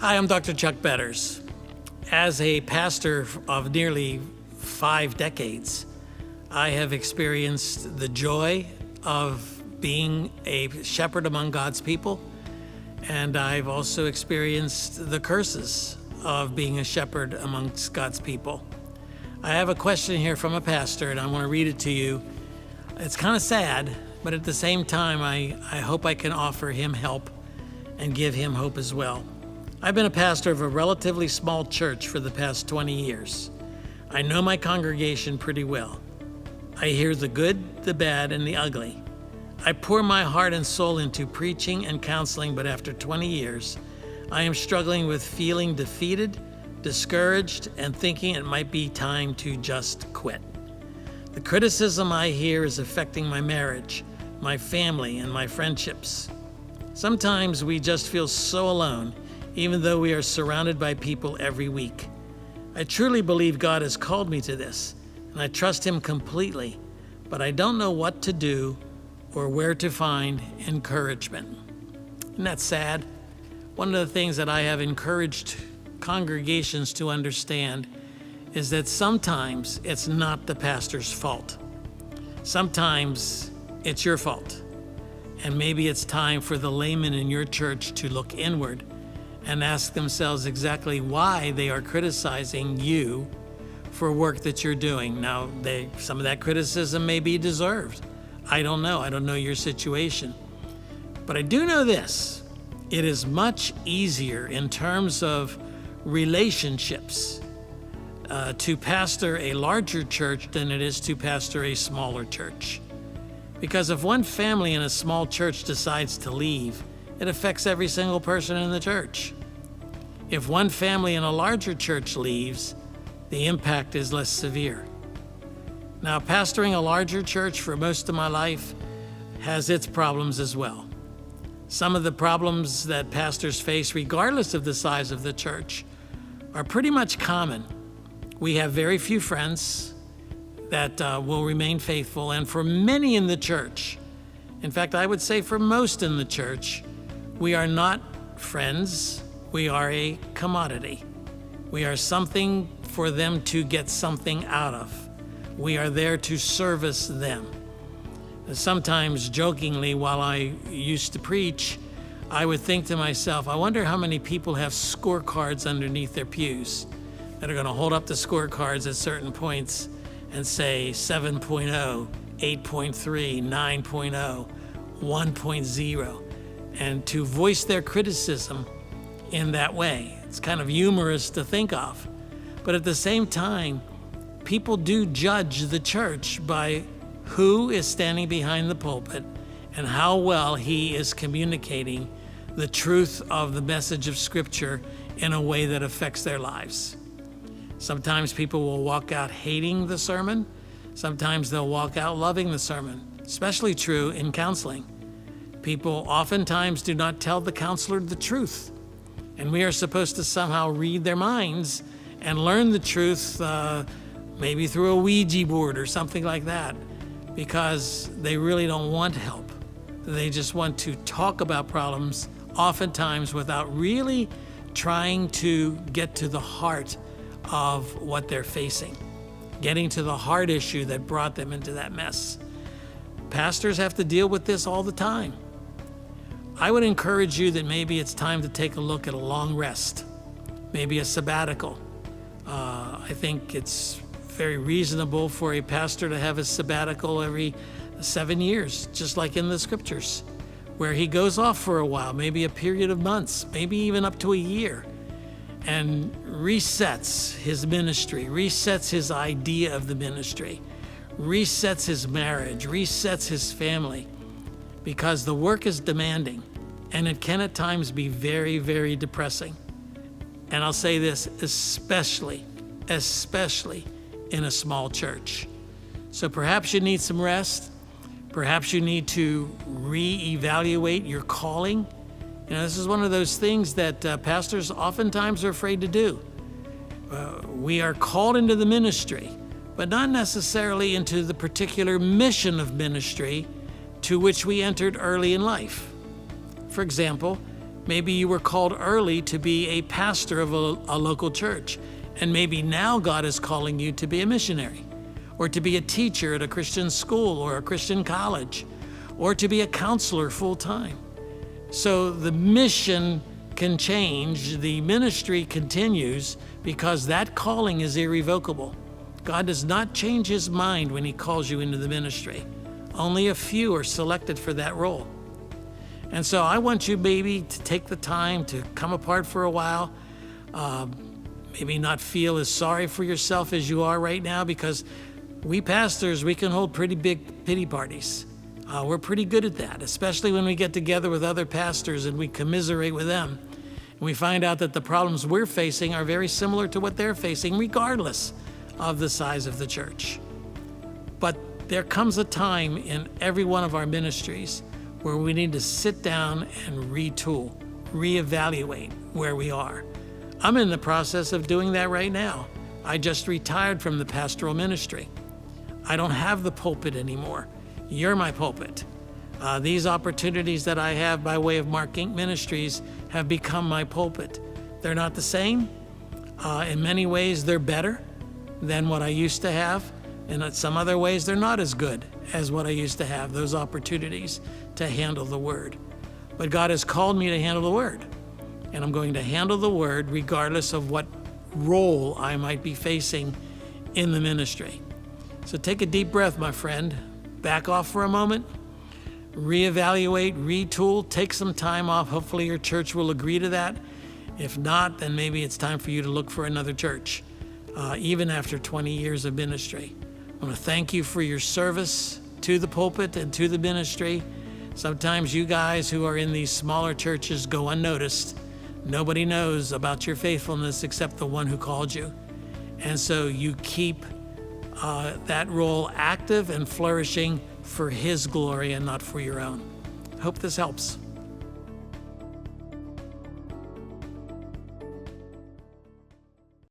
Hi, I'm Dr. Chuck Betters. As a pastor of nearly 5 decades, I have experienced the joy of being a shepherd among God's people, and I've also experienced the curses of being a shepherd amongst God's people. I have a question here from a pastor, and I want to read it to you. It's kind of sad, but at the same time, I hope I can offer him help and give him hope as well. I've been a pastor of a relatively small church for the past 20 years. I know my congregation pretty well. I hear the good, the bad, and the ugly. I pour my heart and soul into preaching and counseling, but after 20 years, I am struggling with feeling defeated, discouraged, and thinking it might be time to just quit. The criticism I hear is affecting my marriage, my family, and my friendships. Sometimes we just feel so alone, even though we are surrounded by people every week. I truly believe God has called me to this, and I trust Him completely, but I don't know what to do or where to find encouragement. Isn't that sad? One of the things that I have encouraged congregations to understand is that sometimes it's not the pastor's fault. Sometimes it's your fault. And maybe it's time for the laymen in your church to look inward and ask themselves exactly why they are criticizing you for work that you're doing. Now, some of that criticism may be deserved. I don't know. I don't know your situation. But I do know this. It is much easier in terms of relationships to pastor a larger church than it is to pastor a smaller church. Because if one family in a small church decides to leave, it affects every single person in the church. If one family in a larger church leaves, the impact is less severe. Now, pastoring a larger church for most of my life has its problems as well. Some of the problems that pastors face, regardless of the size of the church, are pretty much common. We have very few friends that will remain faithful, and for many in the church, in fact, I would say for most in the church, we are not friends, we are a commodity. We are something for them to get something out of. We are there to service them. Sometimes jokingly, while I used to preach, I would think to myself, I wonder how many people have scorecards underneath their pews that are going to hold up the scorecards at certain points and say 7.0, 8.3, 9.0, 1.0, and to voice their criticism in that way. It's kind of humorous to think of. But at the same time, people do judge the church by who is standing behind the pulpit and how well he is communicating the truth of the message of Scripture in a way that affects their lives. Sometimes people will walk out hating the sermon. Sometimes they'll walk out loving the sermon, especially true in counseling. People oftentimes do not tell the counselor the truth, and we are supposed to somehow read their minds and learn the truth, maybe through a Ouija board or something like that, because they really don't want help. They just want to talk about problems, oftentimes without really trying to get to the heart of what they're facing, getting to the heart issue that brought them into that mess. Pastors have to deal with this all the time. I would encourage you that maybe it's time to take a look at a long rest, maybe a sabbatical. I think it's very reasonable for a pastor to have a sabbatical every 7 years, just like in the Scriptures, where he goes off for a while, maybe a period of months, maybe even up to a year, and resets his ministry, resets his idea of the ministry, resets his marriage, resets his family, because the work is demanding, and it can at times be very, very depressing. And I'll say this, especially in a small church. So perhaps you need some rest. Perhaps you need to reevaluate your calling. You know, this is one of those things that pastors oftentimes are afraid to do. We are called into the ministry, but not necessarily into the particular mission of ministry to which we entered early in life. For example, Maybe you were called early to be a pastor of a local church, and maybe now God is calling you to be a missionary, or to be a teacher at a Christian school or a Christian college, or to be a counselor full-time. So the mission can change, the ministry continues, because that calling is irrevocable. God does not change his mind when he calls you into the ministry. Only a few are selected for that role. And so I want you maybe to take the time to come apart for a while, maybe not feel as sorry for yourself as you are right now, because we pastors, we can hold pretty big pity parties. We're pretty good at that, especially when we get together with other pastors and we commiserate with them. And we find out that the problems we're facing are very similar to what they're facing, regardless of the size of the church. But there comes a time in every one of our ministries where we need to sit down and retool, reevaluate where we are. I'm in the process of doing that right now. I just retired from the pastoral ministry. I don't have the pulpit anymore. You're my pulpit. These opportunities that I have by way of Mark Inc. Ministries have become my pulpit. They're not the same. In many ways, they're better than what I used to have. And in some other ways, they're not as good as what I used to have, those opportunities to handle the word. But God has called me to handle the word. And I'm going to handle the word regardless of what role I might be facing in the ministry. So take a deep breath, my friend. Back off for a moment. Reevaluate, retool, take some time off. Hopefully your church will agree to that. If not, then maybe it's time for you to look for another church, even after 20 years of ministry. I want to thank you for your service to the pulpit and to the ministry. Sometimes you guys who are in these smaller churches go unnoticed. Nobody knows about your faithfulness except the one who called you. And so you keep that role active and flourishing for his glory and not for your own. Hope this helps.